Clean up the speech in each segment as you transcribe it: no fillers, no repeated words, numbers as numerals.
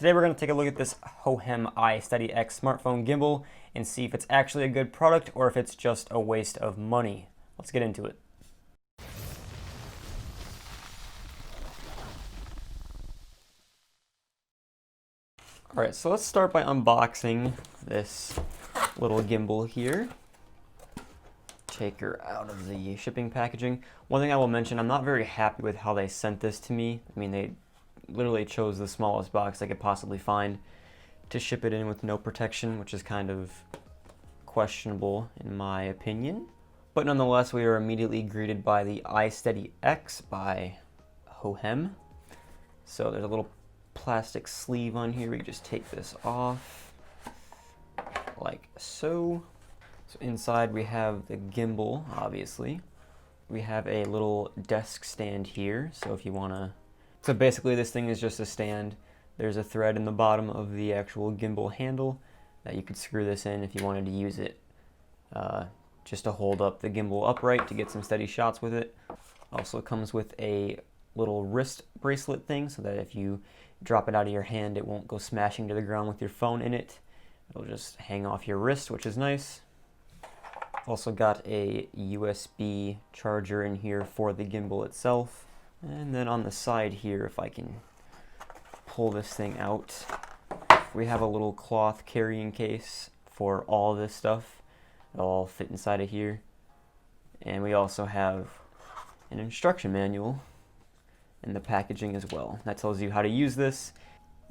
Today we're going to take a look at this Hohem iSteadyX smartphone gimbal and see if it's actually a good product or if it's just a waste of money. Let's get into it. Alright, so let's start by unboxing this little gimbal here. Take her out of the shipping packaging. One thing I will mention, I'm not very happy with how they sent this to me. I mean, they literally chose the smallest box I could possibly find to ship it in with no protection, which is kind of questionable in my opinion. But nonetheless, we are immediately greeted by the iSteadyX by Hohem. So there's a little plastic sleeve on here. We can just take this off like so. So inside we have the gimbal, obviously. We have a little desk stand here, so if you want to... So basically this thing is just a stand. There's a thread in the bottom of the actual gimbal handle that you could screw this in if you wanted to use it just to hold up the gimbal upright to get some steady shots with it. Also comes with a little wrist bracelet thing so that if you drop it out of your hand it won't go smashing to the ground with your phone in it. It'll just hang off your wrist, which is nice. Also got a USB charger in here for the gimbal itself. And then on the side here, if I can pull this thing out, we have a little cloth carrying case for all this stuff. It'll all fit inside of here. And we also have an instruction manual in the packaging as well. That tells you how to use this.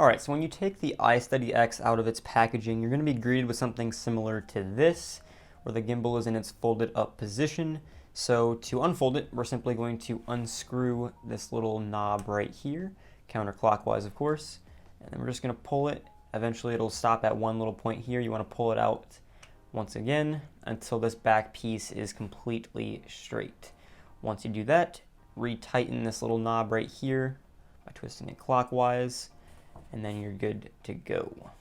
Alright, so when you take the iSteadyX out of its packaging, you're going to be greeted with something similar to this, where the gimbal is in its folded up position. So to unfold it, we're simply going to unscrew this little knob right here, counterclockwise of course, and then we're just going to pull it. Eventually it'll stop at one little point here. You want to pull it out once again until this back piece is completely straight. Once you do that, retighten this little knob right here by twisting it clockwise, and then you're good to go.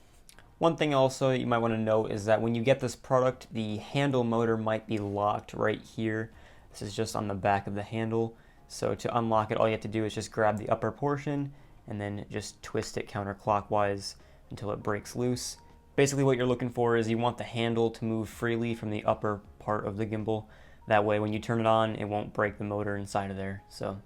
One thing also that you might want to note is that when you get this product, the handle motor might be locked right here. This is just on the back of the handle. So to unlock it, all you have to do is just grab the upper portion and then just twist it counterclockwise until it breaks loose. Basically what you're looking for is you want the handle to move freely from the upper part of the gimbal. That way when you turn it on, it won't break the motor inside of there. So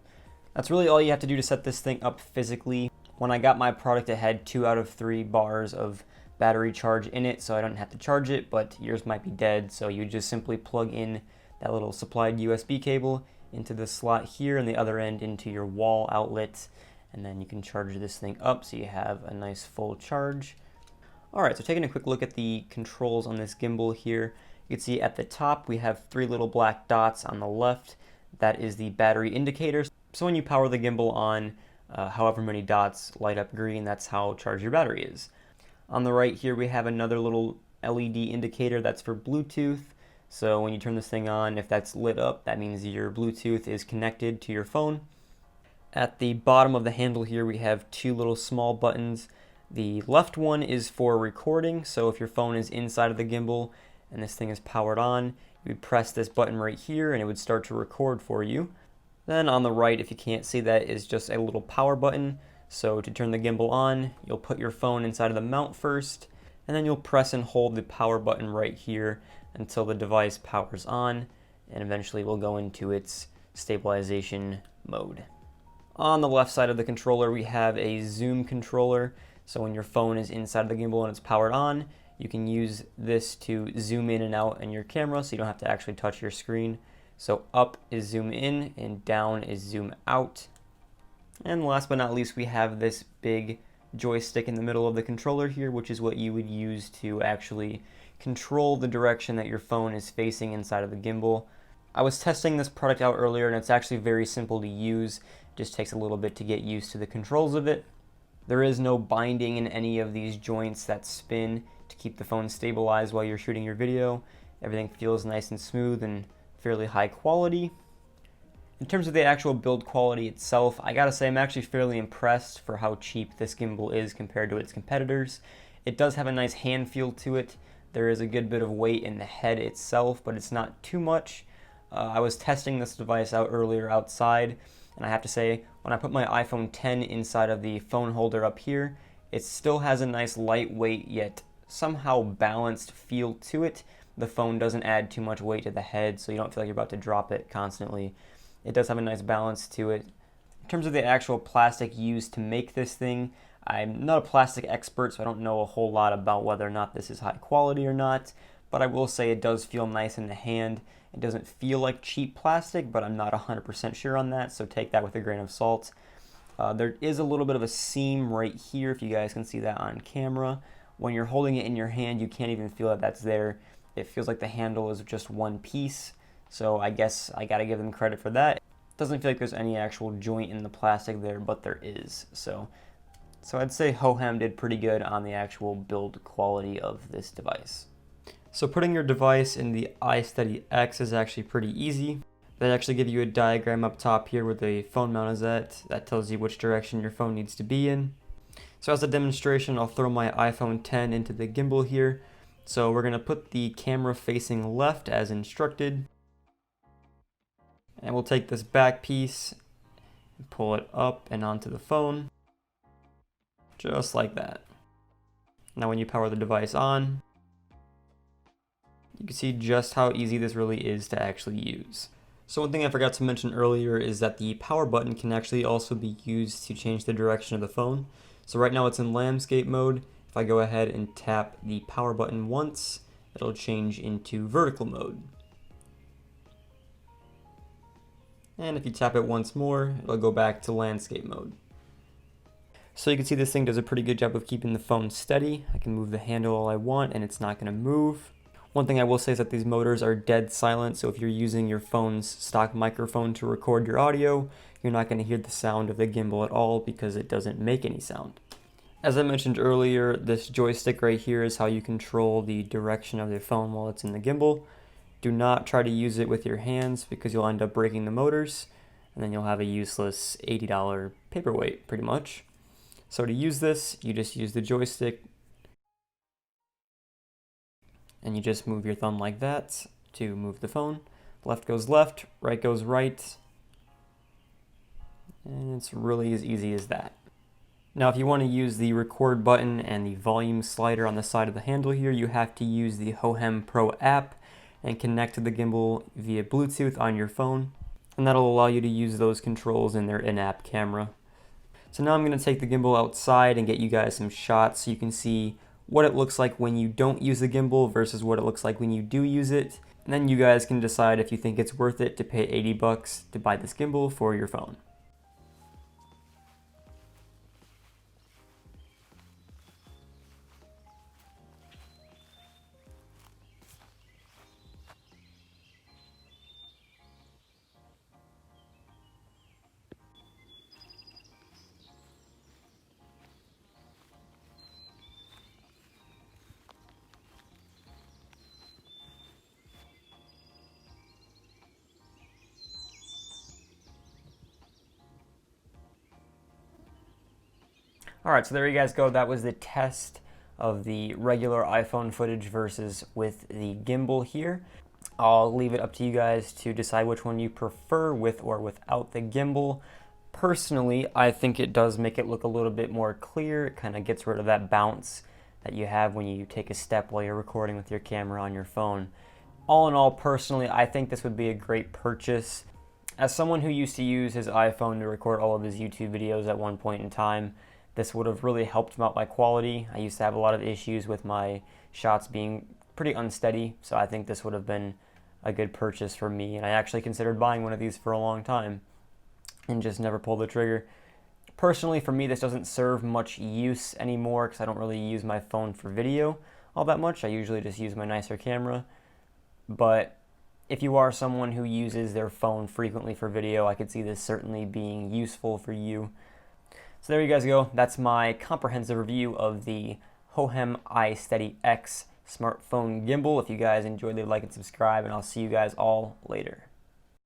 that's really all you have to do to set this thing up physically. When I got my product, it had 2 out of 3 bars of battery charge in it, so I don't have to charge it, but yours might be dead, so you just simply plug in that little supplied USB cable into the slot here and the other end into your wall outlet, and then you can charge this thing up so you have a nice full charge. Alright, so taking a quick look at the controls on this gimbal here, you can see at the top we have 3 little black dots on the left. That is the battery indicator. So when you power the gimbal on, however many dots light up green, that's how charged your battery is. On the right here we have another little LED indicator that's for Bluetooth. So when you turn this thing on, if that's lit up, that means your Bluetooth is connected to your phone. At the bottom of the handle here we have 2 little small buttons. The left one is for recording, so if your phone is inside of the gimbal and this thing is powered on, you would press this button right here and it would start to record for you. Then on the right, if you can't see that, is just a little power button. So to turn the gimbal on, you'll put your phone inside of the mount first, and then you'll press and hold the power button right here until the device powers on, and eventually will go into its stabilization mode. On the left side of the controller, we have a zoom controller. So when your phone is inside the gimbal and it's powered on, you can use this to zoom in and out in your camera so you don't have to actually touch your screen. So up is zoom in and down is zoom out. And last but not least, we have this big joystick in the middle of the controller here, which is what you would use to actually control the direction that your phone is facing inside of the gimbal. I was testing this product out earlier and it's actually very simple to use. It just takes a little bit to get used to the controls of it. There is no binding in any of these joints that spin to keep the phone stabilized while you're shooting your video. Everything feels nice and smooth and fairly high quality. In terms of the actual build quality itself, I gotta say I'm actually fairly impressed for how cheap this gimbal is compared to its competitors. It does have a nice hand feel to it. There is a good bit of weight in the head itself, but it's not too much. I was testing this device out earlier outside, and I have to say, when I put my iPhone X inside of the phone holder up here, It still has a nice lightweight yet somehow balanced feel to it. The phone doesn't add too much weight to the head, so you don't feel like you're about to drop it constantly. It does have a nice balance to it. In terms of the actual plastic used to make this thing, I'm not a plastic expert, so I don't know a whole lot about whether or not this is high quality or not, but I will say it does feel nice in the hand. It doesn't feel like cheap plastic, but I'm not 100% sure on that, so take that with a grain of salt. There is a little bit of a seam right here, if you guys can see that on camera. When you're holding it in your hand, you can't even feel that that's there. It feels like the handle is just one piece, so I guess I gotta give them credit for that. It doesn't feel like there's any actual joint in the plastic there, but there is. So I'd say Hohem did pretty good on the actual build quality of this device. So putting your device in the iSteady X is actually pretty easy. They actually give you a diagram up top here where the phone mount is at. That tells you which direction your phone needs to be in. So as a demonstration, I'll throw my iPhone 10 into the gimbal here. So we're going to put the camera facing left as instructed. And we'll take this back piece and pull it up and onto the phone. Just like that. Now when you power the device on, you can see just how easy this really is to actually use. So one thing I forgot to mention earlier is that the power button can actually also be used to change the direction of the phone. So right now it's in landscape mode. If I go ahead and tap the power button once, it'll change into vertical mode. And if you tap it once more, it'll go back to landscape mode. So you can see this thing does a pretty good job of keeping the phone steady. I can move the handle all I want and it's not going to move. One thing I will say is that these motors are dead silent, so if you're using your phone's stock microphone to record your audio, you're not going to hear the sound of the gimbal at all because it doesn't make any sound. As I mentioned earlier, this joystick right here is how you control the direction of your phone while it's in the gimbal. Do not try to use it with your hands because you'll end up breaking the motors, and then you'll have a useless $80 paperweight pretty much. So to use this, you just use the joystick and you just move your thumb like that to move the phone. Left goes left, right goes right, and it's really as easy as that. Now if you want to use the record button and the volume slider on the side of the handle here, you have to use the Hohem Pro app and connect to the gimbal via Bluetooth on your phone, and that'll allow you to use those controls in their in-app camera. So now I'm going to take the gimbal outside and get you guys some shots so you can see what it looks like when you don't use the gimbal versus what it looks like when you do use it. And then you guys can decide if you think it's worth it to pay $80 to buy this gimbal for your phone. Alright, so there you guys go. That was the test of the regular iPhone footage versus with the gimbal here. I'll leave it up to you guys to decide which one you prefer with or without the gimbal. Personally, I think it does make it look a little bit more clear. It kind of gets rid of that bounce that you have when you take a step while you're recording with your camera on your phone. All in all, personally, I think this would be a great purchase. As someone who used to use his iPhone to record all of his YouTube videos at one point in time, this would have really helped out my quality. I used to have a lot of issues with my shots being pretty unsteady, so I think this would have been a good purchase for me. And I actually considered buying one of these for a long time and just never pulled the trigger. Personally, for me, this doesn't serve much use anymore because I don't really use my phone for video all that much. I usually just use my nicer camera. But if you are someone who uses their phone frequently for video, I could see this certainly being useful for you. So there you guys go. That's my comprehensive review of the Hohem iSteady X smartphone gimbal. If you guys enjoyed, leave a like and subscribe, and I'll see you guys all later.